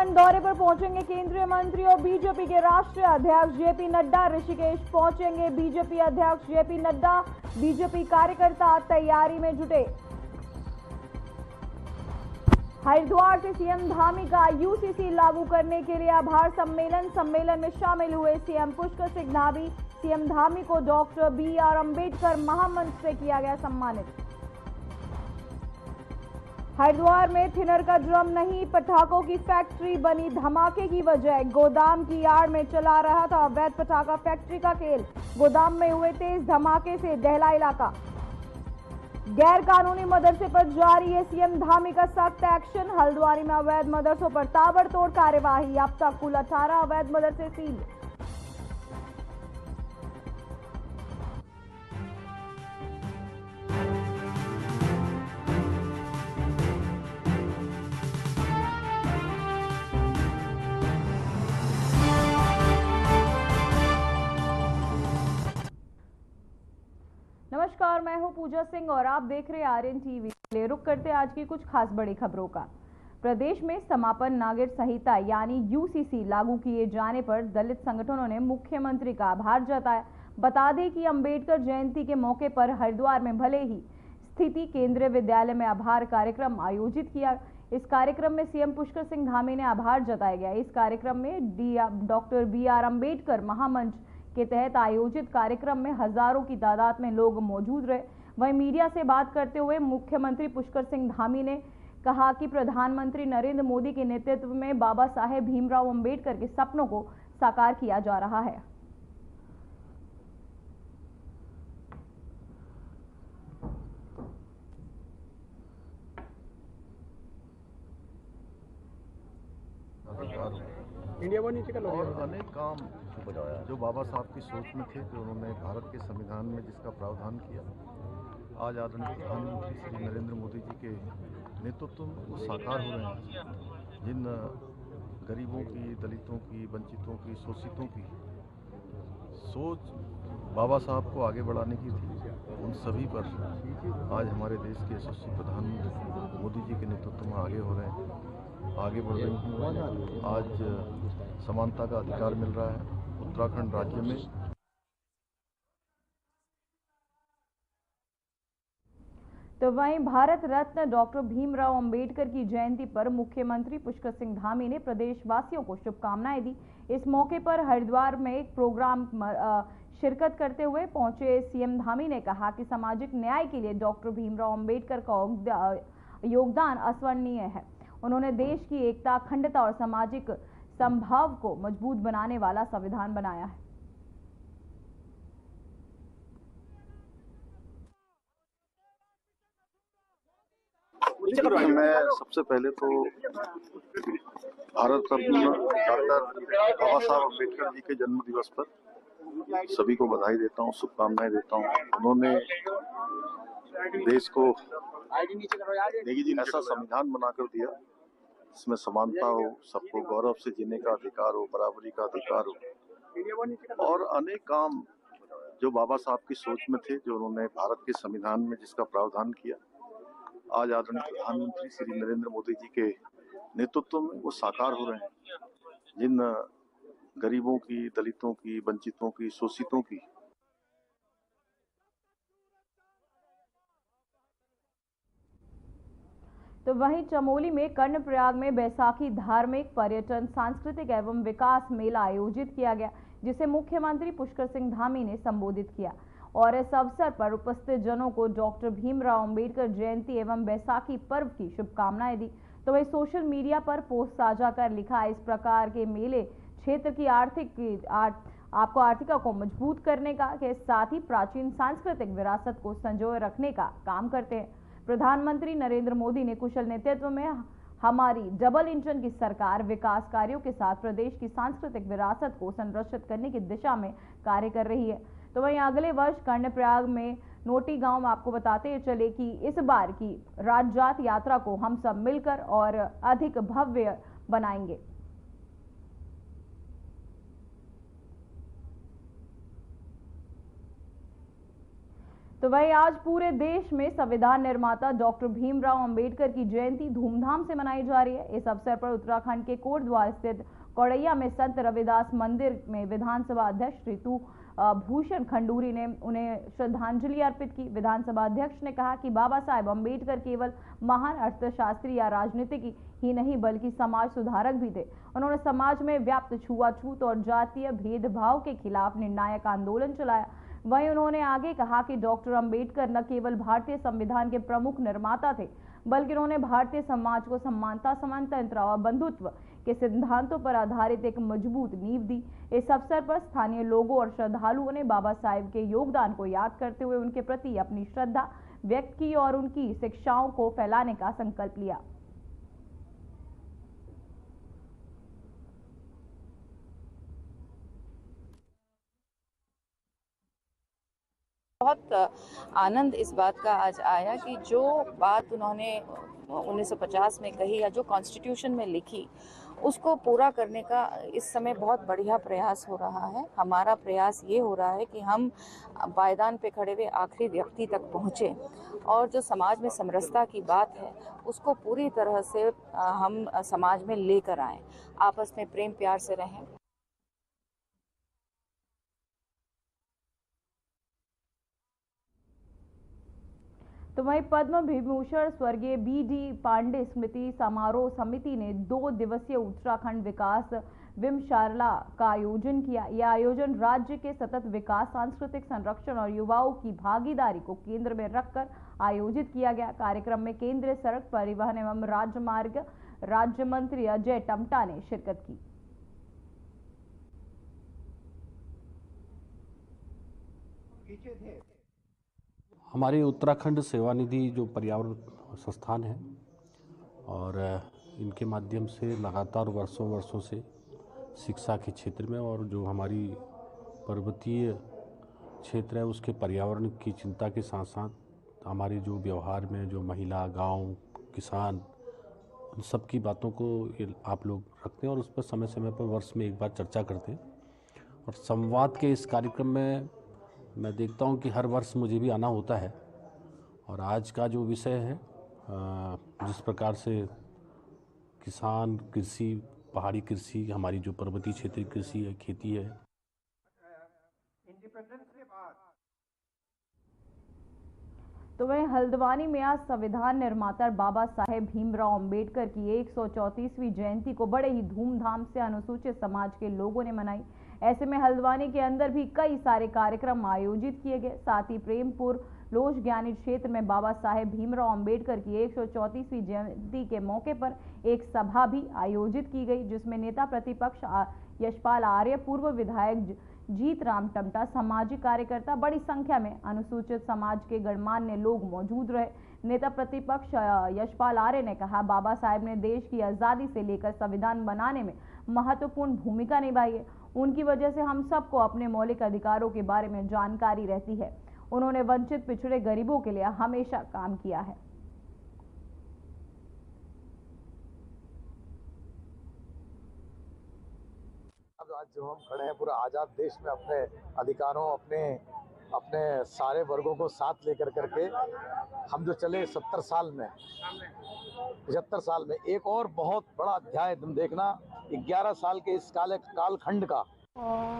उत्तराखंड दौरे पर पहुंचेंगे केंद्रीय मंत्री और बीजेपी के राष्ट्रीय अध्यक्ष जेपी नड्डा। ऋषिकेश पहुंचेंगे बीजेपी अध्यक्ष जेपी नड्डा। बीजेपी कार्यकर्ता तैयारी में जुटे। हरिद्वार से सीएम धामी का यूसीसी लागू करने के लिए आभार सम्मेलन में शामिल हुए सीएम पुष्कर सिंह धामी। सीएम धामी को डॉक्टर BR अम्बेडकर महामंच से किया गया सम्मानित। हरिद्वार में थिनर का ड्रम नहीं, पटाखों की फैक्ट्री बनी धमाके की वजह। गोदाम की आड़ में चला रहा था अवैध पटाखा फैक्ट्री का खेल। गोदाम में हुए तेज धमाके से दहला इलाका। गैर कानूनी मदरसे पर जारी है सीएम धामी का सख्त एक्शन। हल्द्वानी में अवैध मदरसों पर ताबड़तोड़ कार्यवाही। अब तक कुल 18 अवैध मदरसे सील। नमस्कार, मैं हूं पूजा सिंह और आप देख रहे हैं आर्यन टीवी। रुक करते आज की कुछ खास बड़ी खबरों का। प्रदेश में समापन नागरिक संहिता यानी यूसीसी लागू किए जाने पर दलित संगठनों ने मुख्यमंत्री का आभार जताया। बता दें कि अंबेडकर जयंती के मौके पर हरिद्वार में भले ही स्थिति केंद्रीय विद्यालय में आभार कार्यक्रम आयोजित किया। इस कार्यक्रम में सीएम पुष्कर सिंह धामी ने आभार जताया गया। इस कार्यक्रम में डॉक्टर BR अम्बेडकर महामंच के तहत आयोजित कार्यक्रम में हजारों की तादाद में लोग मौजूद रहे। वहीं मीडिया से बात करते हुए मुख्यमंत्री पुष्कर सिंह धामी ने कहा कि प्रधानमंत्री नरेंद्र मोदी के नेतृत्व में बाबा साहेब भीमराव अंबेडकर के सपनों को साकार किया जा रहा है। इंडिया और अनेक काम जो बाबा साहब की सोच में थे, जो उन्होंने भारत के संविधान में जिसका प्रावधान किया, आज आदरणीय प्रधानमंत्री श्री नरेंद्र मोदी जी के नेतृत्व में वो साकार हो रहे हैं। जिन गरीबों की, दलितों की, वंचितों की, शोषितों की सोच बाबा साहब को आगे बढ़ाने की थी, उन सभी पर आज हमारे देश के यशस्वी प्रधानमंत्री मोदी जी के नेतृत्व में आगे हो रहे हैं, आगे बढ़ रही हैं। आज समानता का अधिकार मिल रहा है उत्तराखंड राज्य में। तो वहीं भारत रत्न डॉक्टर भीमराव अंबेडकर की जयंती पर मुख्यमंत्री पुष्कर सिंह धामी ने प्रदेशवासियों को शुभकामनाएं दी। इस मौके पर हरिद्वार में एक प्रोग्राम शिरकत करते हुए पहुंचे सीएम धामी ने कहा कि सामाजिक न्याय के लिए डॉक्टर भीमराव अंबेडकर का योगदान अस्वर्णीय है। उन्होंने देश की एकता, अखंडता और सामाजिक संभाव को मजबूत बनाने वाला संविधान बनाया है। मैं सबसे पहले तो भारत रत्न डॉक्टर बाबा साहब अम्बेडकर जी के जन्म दिवस पर सभी को बधाई देता हूँ, शुभकामनाएं देता हूँ। उन्होंने देश को ऐसा संविधान बनाकर दिया जिसमें समानता हो, सबको गौरव से जीने का अधिकार हो, बराबरी का अधिकार हो, और अनेक काम जो बाबा साहब की सोच में थे, जो उन्होंने भारत के संविधान में जिसका प्रावधान किया, आज आदरणीय प्रधानमंत्री श्री नरेंद्र मोदी जी के नेतृत्व में वो साकार हो रहे हैं। जिन गरीबों की, दलितों की, वंचितों की, शोषितों की तो वहीं चमोली में कर्णप्रयाग में बैसाखी धार्मिक, पर्यटन, सांस्कृतिक एवं विकास मेला आयोजित किया गया, जिसे मुख्यमंत्री पुष्कर सिंह धामी ने संबोधित किया और इस अवसर पर उपस्थित जनों को डॉक्टर भीमराव अंबेडकर जयंती एवं बैसाखी पर्व की शुभकामनाएं दी। तो वही सोशल मीडिया पर पोस्ट साझा कर लिखा, इस प्रकार के मेले क्षेत्र की आर्थिका को मजबूत करने का के साथ ही प्राचीन सांस्कृतिक विरासत को संजोए रखने का काम करते हैं। प्रधानमंत्री नरेंद्र मोदी ने कुशल नेतृत्व में हमारी डबल इंजन की सरकार विकास कार्यों के साथ प्रदेश की सांस्कृतिक विरासत को संरक्षित करने की दिशा में कार्य कर रही है। तो वहीं अगले वर्ष कर्णप्रयाग में नोटी गांव में आपको बताते चले कि इस बार की राजजात यात्रा को हम सब मिलकर और अधिक भव्य बनाएंगे। तो वहीं आज पूरे देश में संविधान निर्माता डॉक्टर भीमराव अंबेडकर की जयंती धूमधाम से मनाई जा रही है। इस अवसर पर उत्तराखंड के कोटद्वार स्थित कौड़ैया में संत रविदास मंदिर में विधानसभा अध्यक्ष ऋतु भूषण खंडूरी ने उन्हें श्रद्धांजलि अर्पित की। विधानसभा अध्यक्ष ने कहा कि बाबा साहेब अंबेडकर केवल महान अर्थशास्त्री या राजनीतिक ही नहीं बल्कि समाज सुधारक भी थे। उन्होंने समाज में व्याप्त छुआछूत और जातीय भेदभाव के खिलाफ निर्णायक आंदोलन चलाया। वहीं उन्होंने आगे कहा कि डॉक्टर अंबेडकर न केवल भारतीय संविधान के प्रमुख निर्माता थे बल्कि उन्होंने भारतीय समाज को समानता, समानतंत्र और बंधुत्व के सिद्धांतों पर आधारित एक मजबूत नींव दी। इस अवसर पर स्थानीय लोगों और श्रद्धालुओं ने बाबा साहेब के योगदान को याद करते हुए उनके प्रति अपनी श्रद्धा व्यक्त की और उनकी शिक्षाओं को फैलाने का संकल्प लिया। बहुत आनंद इस बात का आज आया कि जो बात उन्होंने 1950 में कही या जो कॉन्स्टिट्यूशन में लिखी उसको पूरा करने का इस समय बहुत बढ़िया प्रयास हो रहा है। हमारा प्रयास ये हो रहा है कि हम पायदान पे खड़े हुए आखिरी व्यक्ति तक पहुँचे और जो समाज में समरसता की बात है उसको पूरी तरह से हम समाज में लेकर आएँ, आपस में प्रेम प्यार से रहें। तो वहीं पद्म विभूषण स्वर्गीय बी.डी. पांडे स्मृति समारोह समिति ने 2 दिवसीय उत्तराखंड विकास विमशाला का आयोजन किया। यह आयोजन राज्य के सतत विकास, सांस्कृतिक संरक्षण और युवाओं की भागीदारी को केंद्र में रखकर आयोजित किया गया। कार्यक्रम में केंद्रीय सड़क परिवहन एवं राजमार्ग राज्य मंत्री अजय टम्टा ने शिरकत की। हमारे उत्तराखंड सेवानिधि जो पर्यावरण संस्थान है और इनके माध्यम से लगातार वर्षों से शिक्षा के क्षेत्र में और जो हमारी पर्वतीय क्षेत्र है उसके पर्यावरण की चिंता के साथ साथ हमारे जो व्यवहार में जो महिला, गांव, किसान, उन सब की बातों को आप लोग रखते हैं और उस पर समय समय पर वर्ष में एक बार चर्चा करते हैं। और संवाद के इस कार्यक्रम में मैं देखता हूं कि हर वर्ष मुझे भी आना होता है और आज का जो विषय है जिस प्रकार से किसान, कृषि, पहाड़ी कृषि, हमारी जो पर्वतीय क्षेत्रीय कृषि है, खेती है। तो वहीं हल्द्वानी में आज संविधान निर्माता बाबा साहेब भीमराव अंबेडकर की 134वीं जयंती को बड़े ही धूमधाम से अनुसूचित समाज के लोगों ने मनाई। ऐसे में हल्द्वानी के अंदर भी कई सारे कार्यक्रम आयोजित किए गए। साथ ही प्रेमपुर लोज ज्ञानी क्षेत्र में बाबा साहेब भीमराव अंबेडकर की 134वीं जयंती के मौके पर एक सभा भी आयोजित की गई, जिसमें नेता प्रतिपक्ष यशपाल आर्य, पूर्व विधायक जीत राम टम्टा, सामाजिक कार्यकर्ता, बड़ी संख्या में अनुसूचित समाज के गणमान्य लोग मौजूद रहे। नेता प्रतिपक्ष यशपाल आर्य ने कहा, बाबा साहेब ने देश की आज़ादी से लेकर संविधान बनाने में महत्वपूर्ण भूमिका निभाई है। उनकी वजह से हम सबको अपने मौलिक अधिकारों के बारे में जानकारी रहती है। उन्होंने वंचित, पिछड़े, गरीबों के लिए हमेशा काम किया है। आज जो हम खड़े हैं पूरा आज़ाद देश में अपने अधिकारों, अपने सारे वर्गों को साथ लेकर करके हम जो चले 70 साल में, 75 साल में एक और बहुत बड़ा अध्याय तुम देखना 11 साल के इस कालखंड का।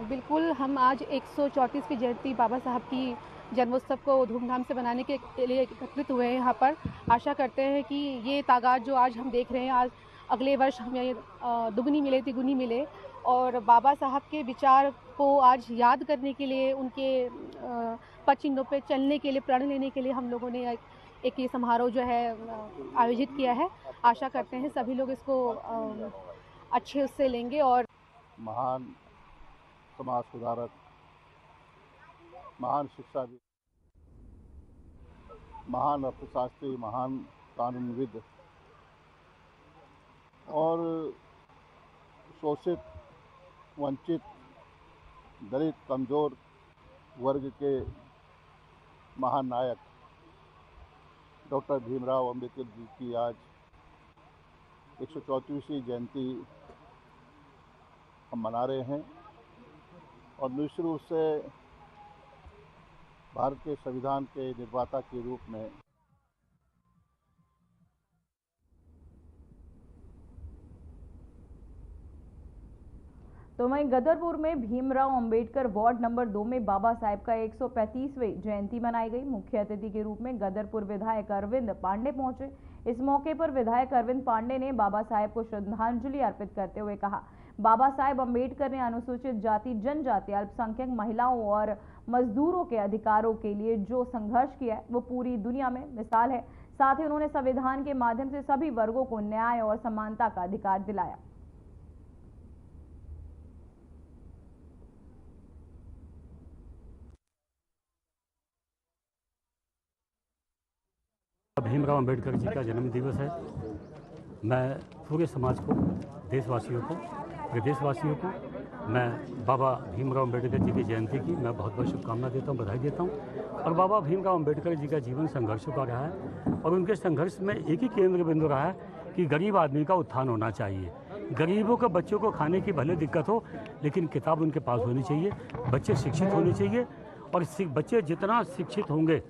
बिल्कुल, हम आज 134वीं जयंती बाबा साहब की जन्मोत्सव को धूमधाम से बनाने के लिए एकत्रित हुए हैं यहाँ पर। आशा करते हैं कि ये तादाद जो आज हम देख रहे हैं, आज अगले वर्ष हमें दुगनी मिले, तिगुनी मिले और बाबा साहब के विचार को आज याद करने के लिए, उनके पद चिन्हों पे चलने के लिए, प्रण लेने के लिए हम लोगों ने एक ये समारोह जो है आयोजित किया है। आशा करते हैं सभी लोग इसको अच्छे उससे लेंगे। और महान समाज सुधारक, महान शिक्षाविद, महान अर्थशास्त्री, महान कानूनविद और शोषित, वंचित, दलित, कमज़ोर वर्ग के महान नायक डॉक्टर भीमराव अंबेडकर जी की आज 134वीं जयंती हम मना रहे हैं और निश्चित रूप से भारत के संविधान के निर्माता के रूप में तो वहीं गदरपुर में भीमराव अंबेडकर वार्ड नंबर 2 में बाबा साहेब का 135वें जयंती मनाई गई। मुख्य अतिथि के रूप में गदरपुर विधायक अरविंद पांडे पहुंचे। इस मौके पर विधायक अरविंद पांडे ने बाबा साहेब को श्रद्धांजलि अर्पित करते हुए कहा, बाबा साहेब अंबेडकर ने अनुसूचित जाति, जनजाति, अल्पसंख्यक महिलाओं और मजदूरों के अधिकारों के लिए जो संघर्ष किया है वो पूरी दुनिया में मिसाल है। साथ ही उन्होंने संविधान के माध्यम से सभी वर्गों को न्याय और समानता का अधिकार दिलाया। भीमराव अंबेडकर जी का जन्म दिवस है। मैं पूरे समाज को, देशवासियों को, प्रदेशवासियों को मैं बाबा भीमराव अंबेडकर जी की जयंती की मैं बहुत बहुत शुभकामना देता हूँ, बधाई देता हूँ। और बाबा भीमराव अंबेडकर जी का जीवन संघर्षों का रहा है और उनके संघर्ष में एक ही केंद्र बिंदु रहा है कि गरीब आदमी का उत्थान होना चाहिए। गरीबों के बच्चों को खाने की भले दिक्कत हो, लेकिन किताब उनके पास होनी चाहिए, बच्चे शिक्षित होने चाहिए और बच्चे जितना शिक्षित होंगे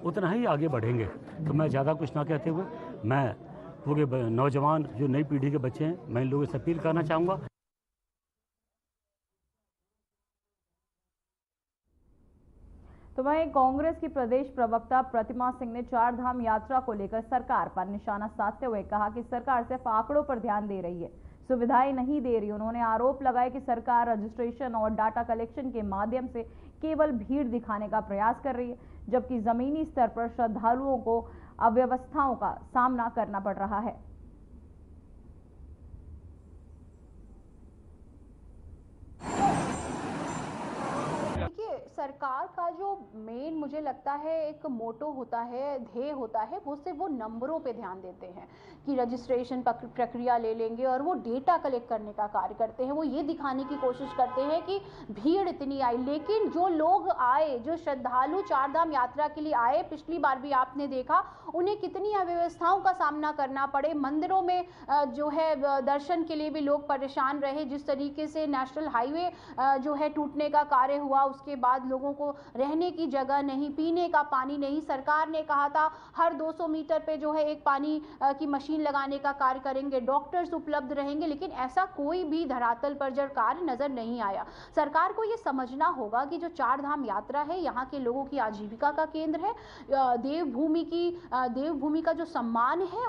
उतना ही आगे बढ़ेंगे। तो मैं ज़्यादा कुछ ना कहते हुए मैं पूरे नौजवान जो नई पीढ़ी के बच्चे हैं, मैं इन लोगों से अपील करना चाहूँगा। तो वहीं कांग्रेस की प्रदेश प्रवक्ता प्रतिमा सिंह ने चार धाम यात्रा को लेकर सरकार पर निशाना साधते हुए कहा कि सरकार सिर्फ आंकड़ों पर ध्यान दे रही है, सुविधाएं नहीं दे रही। उन्होंने आरोप लगाया कि सरकार रजिस्ट्रेशन और डाटा कलेक्शन के माध्यम से केवल भीड़ दिखाने का प्रयास कर रही है, जबकि जमीनी स्तर पर श्रद्धालुओं को अव्यवस्थाओं का सामना करना पड़ रहा है। सरकार का जो मेन मुझे लगता है एक मोटो होता है, ध्येय होता है, वो सिर्फ वो नंबरों पे ध्यान देते हैं कि रजिस्ट्रेशन प्रक्रिया ले लेंगे और वो डेटा कलेक्ट करने का कार्य करते हैं। वो ये दिखाने की कोशिश करते हैं कि भीड़ इतनी आई, लेकिन जो लोग आए, जो श्रद्धालु चार धाम यात्रा के लिए आए, पिछली बार भी आपने देखा उन्हें कितनी अव्यवस्थाओं का सामना करना पड़े। मंदिरों में जो है दर्शन के लिए भी लोग परेशान रहे। जिस तरीके से नेशनल हाईवे जो है टूटने का कार्य हुआ, उसके बाद लोगों को रहने की जगह नहीं, पीने का पानी नहीं। सरकार ने कहा था हर 200 मीटर पे जो है एक पानी की मशीन लगाने का कार्य करेंगे, डॉक्टर्स उपलब्ध रहेंगे, लेकिन ऐसा कोई भी धरातल पर जो कार्य नजर नहीं आया। सरकार को ये समझना होगा कि जो चार धाम यात्रा है यहाँ के लोगों की आजीविका का केंद्र है। देवभूमि का जो सम्मान है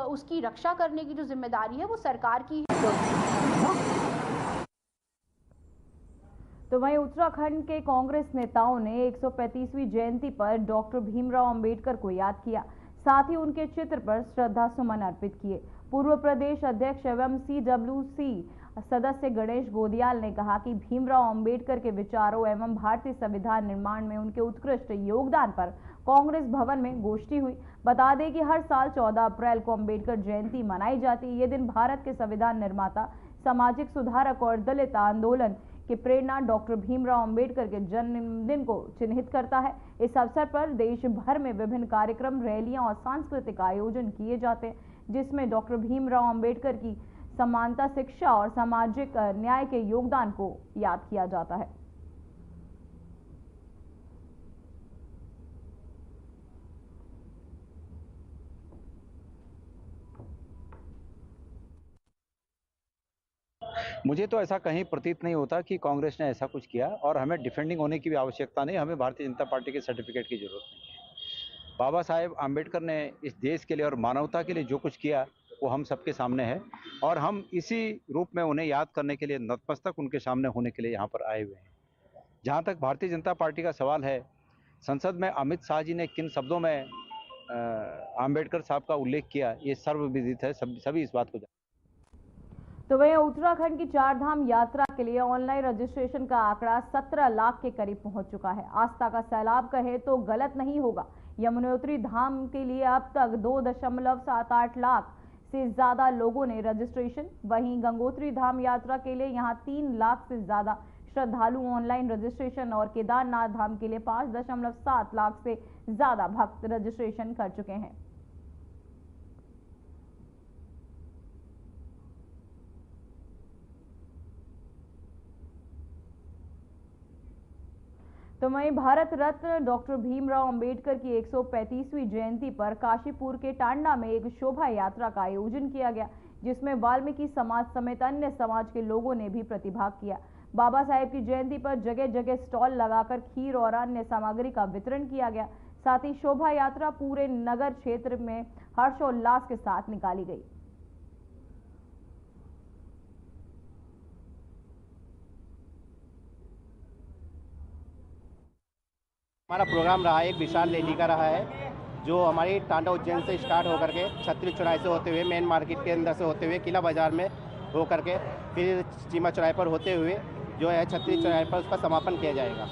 उसकी रक्षा करने की जो जिम्मेदारी है वो सरकार की है। तो वहीं उत्तराखंड के कांग्रेस नेताओं ने 135वीं जयंती पर डॉक्टर भीमराव अंबेडकर को याद किया, साथ ही उनके चित्र पर श्रद्धा सुमन अर्पित किए। पूर्व प्रदेश अध्यक्ष एवं CWC सदस्य गणेश गोदियाल ने कहा कि भीमराव अंबेडकर के विचारों एवं भारतीय संविधान निर्माण में उनके उत्कृष्ट योगदान पर कांग्रेस भवन में गोष्ठी हुई। बता दें कि हर साल 14 अप्रैल को अंबेडकर जयंती मनाई जाती है। ये दिन भारत के संविधान निर्माता, सामाजिक सुधारक और दलित आंदोलन की प्रेरणा डॉक्टर भीमराव अंबेडकर के जन्मदिन को चिन्हित करता है। इस अवसर पर देश भर में विभिन्न कार्यक्रम, रैलियां और सांस्कृतिक आयोजन किए जाते हैं, जिसमें डॉक्टर भीमराव अंबेडकर की समानता, शिक्षा और सामाजिक न्याय के योगदान को याद किया जाता है। मुझे तो ऐसा कहीं प्रतीत नहीं होता कि कांग्रेस ने ऐसा कुछ किया, और हमें डिफेंडिंग होने की भी आवश्यकता नहीं। हमें भारतीय जनता पार्टी के सर्टिफिकेट की जरूरत नहीं है। बाबा साहेब आम्बेडकर ने इस देश के लिए और मानवता के लिए जो कुछ किया वो हम सबके सामने है, और हम इसी रूप में उन्हें याद करने के लिए, नतमस्तक उनके सामने होने के लिए यहाँ पर आए हुए हैं। जहाँ तक भारतीय जनता पार्टी का सवाल है, संसद में अमित शाह जी ने किन शब्दों में आम्बेडकर साहब का उल्लेख किया, ये सर्वविदित है, सभी इस बात को जानते हैं। तो वहीं उत्तराखंड की चार धाम यात्रा के लिए ऑनलाइन रजिस्ट्रेशन का आंकड़ा 17 लाख के करीब पहुंच चुका है। आस्था का सैलाब कहे तो गलत नहीं होगा। यमुनोत्री धाम के लिए अब तक 2.78 लाख से ज्यादा लोगों ने रजिस्ट्रेशन, वहीं गंगोत्री धाम यात्रा के लिए यहां 3 लाख से ज्यादा श्रद्धालु ऑनलाइन रजिस्ट्रेशन और केदारनाथ धाम के लिए 5.7 लाख से ज्यादा भक्त रजिस्ट्रेशन कर चुके हैं। तो वहीं भारत रत्न डॉक्टर भीमराव अंबेडकर की 135वीं जयंती पर काशीपुर के टांडा में एक शोभा यात्रा का आयोजन किया गया, जिसमें वाल्मीकि समाज समेत अन्य समाज के लोगों ने भी प्रतिभाग किया। बाबा साहेब की जयंती पर जगह जगह स्टॉल लगाकर खीर और अन्य सामग्री का वितरण किया गया। साथ ही शोभा यात्रा पूरे नगर क्षेत्र में हर्षोल्लास के साथ निकाली गई। हमारा प्रोग्राम रहा है, एक विशाल रैली का रहा है, जो हमारी टांडा उज्जैन से स्टार्ट होकर के छतरी चौराहे से होते हुए मेन मार्केट के अंदर से होते हुए किला बाजार में होकर के फिर चीमा चौराहे पर होते हुए जो है छतरी चौराहे पर उसका समापन किया जाएगा।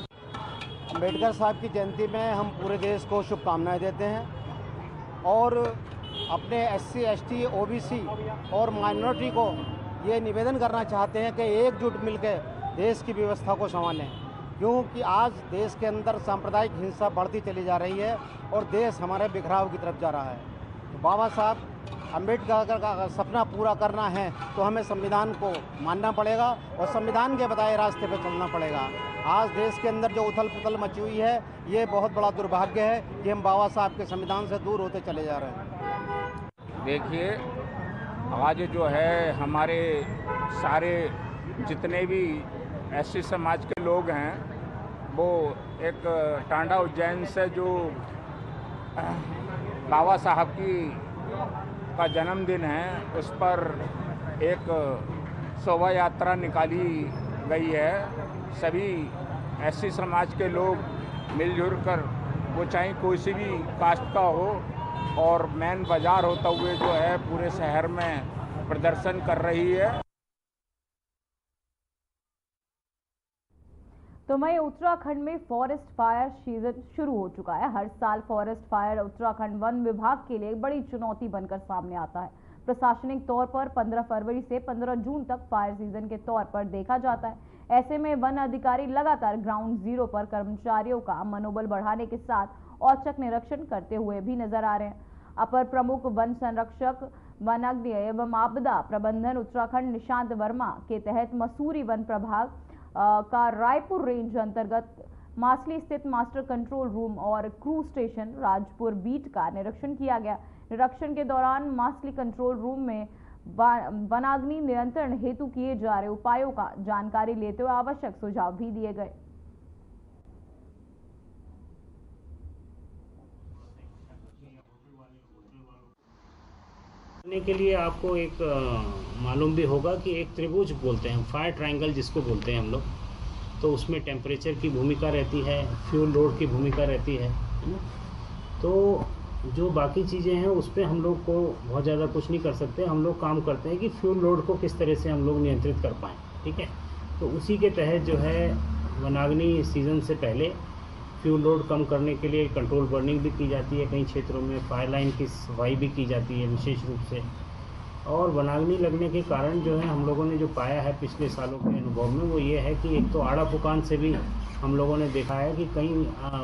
अम्बेडकर साहब की जयंती में हम पूरे देश को शुभकामनाएं देते हैं और अपने SC, ST, OBC और माइनॉरिटी को ये निवेदन करना चाहते हैं कि एकजुट मिलकर देश की व्यवस्था को संभालें, क्योंकि आज देश के अंदर सांप्रदायिक हिंसा बढ़ती चली जा रही है और देश हमारे बिखराव की तरफ जा रहा है। तो बाबा साहब अम्बेडकर का सपना पूरा करना है तो हमें संविधान को मानना पड़ेगा और संविधान के बताए रास्ते पर चलना पड़ेगा। आज देश के अंदर जो उथल पुथल मची हुई है, ये बहुत बड़ा दुर्भाग्य है कि हम बाबा साहब के संविधान से दूर होते चले जा रहे हैं। देखिए, आज जो है हमारे सारे जितने भी SC समाज के लोग हैं, वो एक टांडा उज्जैन से जो बाबा साहब का जन्मदिन है उस पर एक शोभा यात्रा निकाली गई है। सभी SC समाज के लोग मिलजुल कर, वो चाहे कोई सी भी कास्ट का हो, और मेन बाजार होता हुए जो है पूरे शहर में प्रदर्शन कर रही है। तो वहीं उत्तराखंड में फॉरेस्ट फायर सीजन शुरू हो चुका है। हर साल फॉरेस्ट फायर उत्तराखंड वन विभाग के लिए एक बड़ी चुनौती बनकर सामने आता है। प्रशासनिक तौर पर 15 फरवरी से 15 जून तक फायर सीजन के तौर पर देखा जाता है। ऐसे में वन अधिकारी लगातार ग्राउंड जीरो पर कर्मचारियों का मनोबल बढ़ाने के साथ औचक निरीक्षण करते हुए भी नजर आ रहे हैं। अपर प्रमुख वन संरक्षक वनाग्नि एवं आपदा प्रबंधन उत्तराखंड निशांत वर्मा के तहत मसूरी वन प्रभाग का रायपुर रेंज अंतर्गत मासली स्थित मास्टर कंट्रोल रूम और क्रू स्टेशन राजपुर बीट का निरीक्षण किया गया। निरीक्षण के दौरान मासली कंट्रोल रूम में वनाग्नि नियंत्रण हेतु किए जा रहे उपायों का जानकारी लेते हुए आवश्यक सुझाव भी दिए गए। के लिए आपको एक मालूम भी होगा कि एक त्रिभुज बोलते हैं, फायर ट्रायंगल जिसको बोलते हैं हम लोग, तो उसमें टेम्परेचर की भूमिका रहती है, फ्यूल लोड की भूमिका रहती है ना। तो जो बाकी चीज़ें हैं उस पर हम लोग को बहुत ज़्यादा कुछ नहीं कर सकते। हम लोग काम करते हैं कि फ्यूल लोड को किस तरह से हम लोग नियंत्रित कर पाएँ, ठीक है। तो उसी के तहत जो है वनाग्नि सीज़न से पहले फ्यूल लोड कम करने के लिए कंट्रोल बर्निंग भी की जाती है। कई क्षेत्रों में फायर लाइन की सफाई भी की जाती है विशेष रूप से। और वनाग्नि लगने के कारण जो है हम लोगों ने जो पाया है पिछले सालों के अनुभव में, वो ये है कि एक तो आड़ा फुकान से भी हम लोगों ने देखा है कि कई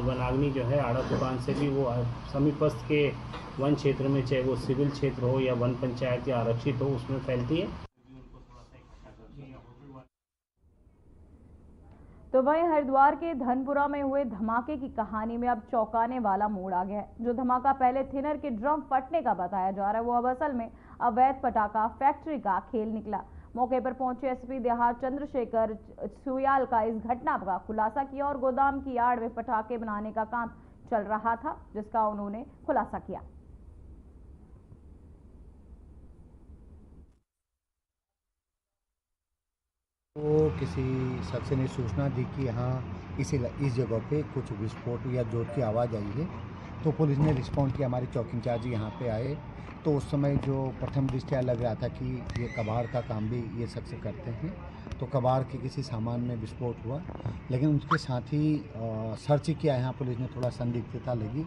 वनाग्नि जो है आड़ा फुकान से भी वो समीपस्थ के वन क्षेत्र में, चाहे वो सिविल क्षेत्र हो या वन पंचायत या आरक्षित हो, उसमें फैलती है। तो वहीं हरिद्वार के धनपुरा में हुए धमाके की कहानी में अब चौंकाने वाला मोड़ आ गया है। जो धमाका पहले थिनर के ड्रम फटने का बताया जा रहा है, वो अब असल में अवैध पटाखा फैक्ट्री का खेल निकला। मौके पर पहुंचे SP देहात चंद्रशेखर सुयाल का इस घटना का खुलासा किया और गोदाम की आड़ में पटाखे बनाने का काम चल रहा था, जिसका उन्होंने खुलासा किया। वो किसी शख्स ने सूचना दी कि यहाँ इस जगह पे कुछ विस्फोट या जोर की आवाज़ आई है, तो पुलिस ने रिस्पॉन्ड किया। हमारे चौकी इंचार्ज यहाँ पे आए, तो उस समय जो प्रथम दृष्टया लग रहा था कि ये कबाड़ का काम भी ये शख्स करते हैं, तो कबाड़ के किसी सामान में विस्फोट हुआ। लेकिन उसके साथ ही सर्च किया यहाँ पुलिस ने, थोड़ा संदिग्धता लगी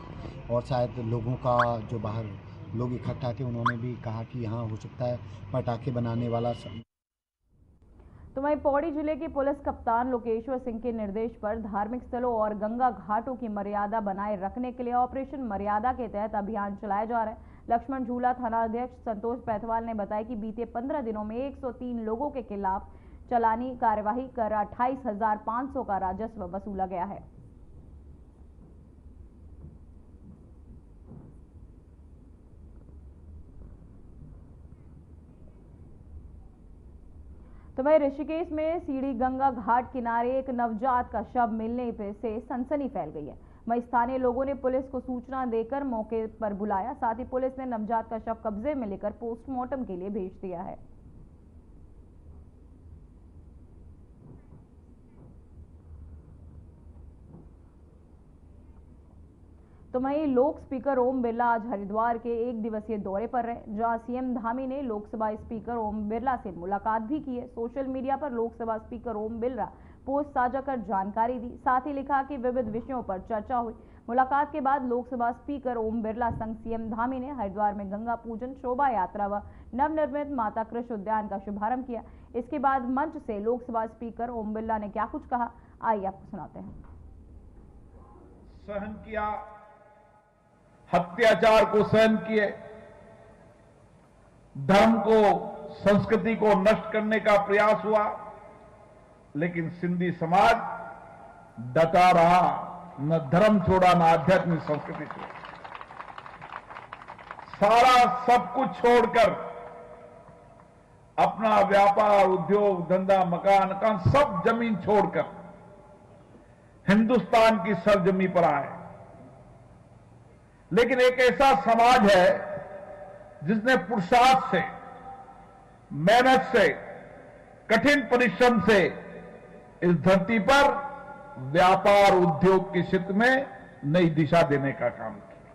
और शायद लोगों का जो बाहर लोग इकट्ठा थे उन्होंने भी कहा कि यहाँ हो सकता है पटाखे बनाने वाला। तो वहीं पौड़ी जिले के पुलिस कप्तान लोकेश्वर सिंह के निर्देश पर धार्मिक स्थलों और गंगा घाटों की मर्यादा बनाए रखने के लिए ऑपरेशन मर्यादा के तहत अभियान चलाया जा रहा है। लक्ष्मण झूला थाना अध्यक्ष संतोष पैथवाल ने बताया कि बीते 15 दिनों में 103 लोगों के खिलाफ चालानी कार्यवाही कर 28,500 का राजस्व वसूला गया है। तो वहीं ऋषिकेश में सीढ़ी गंगा घाट किनारे एक नवजात का शव मिलने से सनसनी फैल गई है। वहीं स्थानीय लोगों ने पुलिस को सूचना देकर मौके पर बुलाया। साथ ही पुलिस ने नवजात का शव कब्जे में लेकर पोस्टमार्टम के लिए भेज दिया है। तो वहीं लोक स्पीकर ओम बिरला आज हरिद्वार के 1 दिवसीय दौरे पर रहे, जहां सीएम धामी ने लोकसभा स्पीकर ओम बिरला से मुलाकात भी की है। सोशल मीडिया पर लोकसभा स्पीकर ओम बिरला पोस्ट साझा कर जानकारी दी। साथ ही लिखा कि विविध विषयों पर चर्चा हुई। मुलाकात के बाद लोकसभा स्पीकर ओम बिरला संग सीएम धामी ने हरिद्वार में गंगा पूजन शोभा यात्रा व नवनिर्मित माता कृष्ण उद्यान का शुभारंभ किया। इसके बाद मंच से लोकसभा स्पीकर ओम बिरला ने क्या कुछ कहा, आइए आपको सुनाते हैं। सहन किया, अत्याचार को सहन किए, धर्म को, संस्कृति को नष्ट करने का प्रयास हुआ, लेकिन सिंधी समाज डटा रहा, न धर्म छोड़ा न आध्यात्मिक संस्कृति छोड़ी। सारा सब कुछ छोड़कर अपना व्यापार, उद्योग, धंधा, मकान सब जमीन छोड़कर हिंदुस्तान की सरजमी पर आए। लेकिन एक ऐसा समाज है जिसने पुरुषार्थ से, मेहनत से, कठिन परिश्रम से इस धरती पर व्यापार, उद्योग के क्षेत्र में नई दिशा देने का काम किया।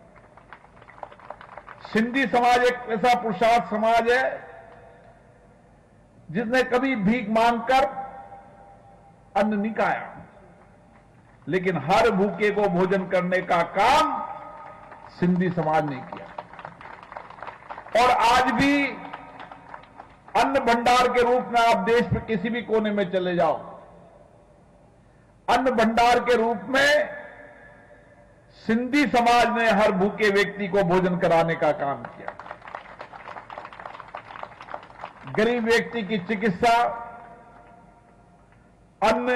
सिंधी समाज एक ऐसा पुरुषार्थ समाज है जिसने कभी भीख मांगकर अन्न नहीं खाया, लेकिन हर भूखे को भोजन करने का काम सिंधी समाज ने किया। और आज भी अन्न भंडार के रूप में आप देश में किसी भी कोने में चले जाओ, अन्न भंडार के रूप में सिंधी समाज ने हर भूखे व्यक्ति को भोजन कराने का काम किया। गरीब व्यक्ति की चिकित्सा, अन्न,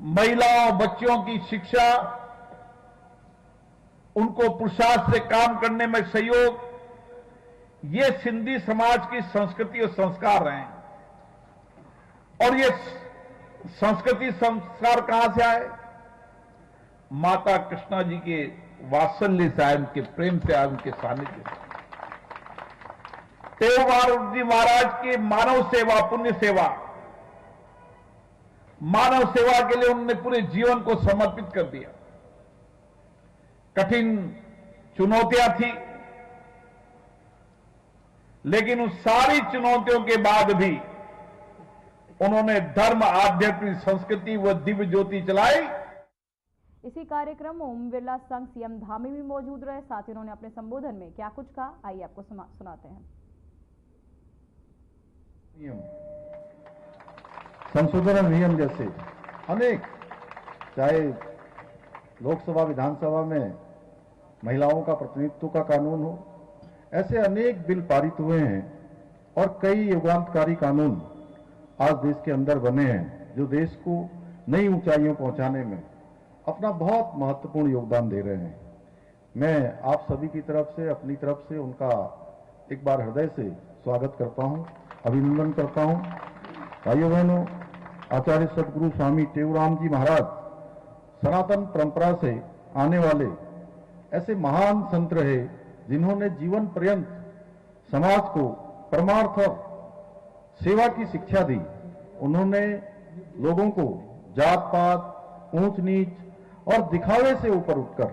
महिलाओं बच्चों की शिक्षा, उनको पुरुषार्थ से काम करने में सहयोग, ये सिंधी समाज की संस्कृति और संस्कार रहे हैं। और ये संस्कृति संस्कार कहां से आए? माता कृष्णा जी के वात्सल्य से आए, उनके प्रेम से आए, उनके सानिध्य से। टेऊ जी महाराज की मानव सेवा, पुण्य सेवा, मानव सेवा के लिए उन्होंने पूरे जीवन को समर्पित कर दिया। कठिन चुनौतियां थी, लेकिन उस सारी चुनौतियों के बाद भी उन्होंने धर्म, आध्यात्मिक संस्कृति व दिव्य ज्योति चलाई। इसी कार्यक्रम ओम बिरला संग सीएम धामी भी मौजूद रहे। साथ ही उन्होंने अपने संबोधन में क्या कुछ कहा, आइए आपको सुनाते हैं। संशोधन नियम जैसे अनेक, चाहे लोकसभा, विधानसभा में महिलाओं का प्रतिनिधित्व का कानून हो, ऐसे अनेक बिल पारित हुए हैं और कई युगांतकारी कानून आज देश के अंदर बने हैं, जो देश को नई ऊंचाइयों पहुंचाने में अपना बहुत महत्वपूर्ण योगदान दे रहे हैं। मैं आप सभी की तरफ से, अपनी तरफ से उनका एक बार हृदय से स्वागत करता हूं, अभिनंदन करता हूं। भाइयों बहनों, आचार्य सदगुरु स्वामी टेऊराम जी महाराज सनातन परंपरा से आने वाले ऐसे महान संत रहे, जिन्होंने जीवन पर्यंत समाज को परमार्थ और सेवा की शिक्षा दी। उन्होंने लोगों को जात पात, ऊंच नीच और दिखावे से ऊपर उठकर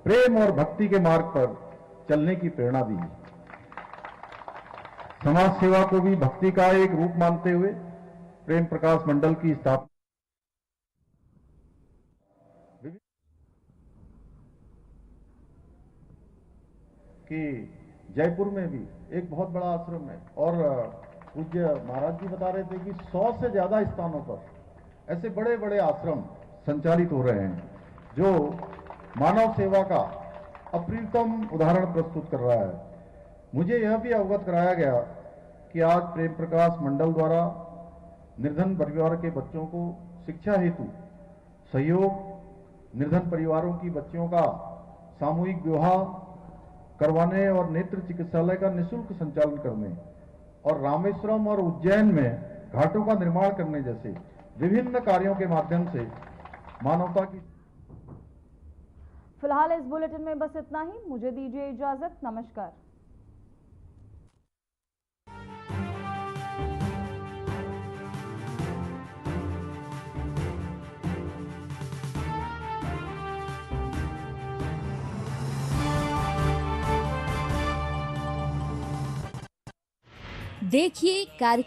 प्रेम और भक्ति के मार्ग पर चलने की प्रेरणा दी। समाज सेवा को भी भक्ति का एक रूप मानते हुए प्रेम प्रकाश मंडल की स्थापना कि जयपुर में भी एक बहुत बड़ा आश्रम है, और पूज्य महाराज जी बता रहे थे कि 100 से ज्यादा स्थानों पर ऐसे बड़े बड़े आश्रम संचालित हो रहे हैं, जो मानव सेवा का अप्रियतम उदाहरण प्रस्तुत कर रहा है। मुझे यह भी अवगत कराया गया कि आज प्रेम प्रकाश मंडल द्वारा निर्धन परिवार के बच्चों को शिक्षा हेतु सहयोग, निर्धन परिवारों की बच्चियों का सामूहिक विवाह करवाने और नेत्र चिकित्सालय का निःशुल्क संचालन करने और रामेश्वरम और उज्जैन में घाटों का निर्माण करने जैसे विभिन्न कार्यों के माध्यम से मानवता की। फिलहाल इस बुलेटिन में बस इतना ही। मुझे दीजिए इजाजत। नमस्कार। देखिए कार्यक्रम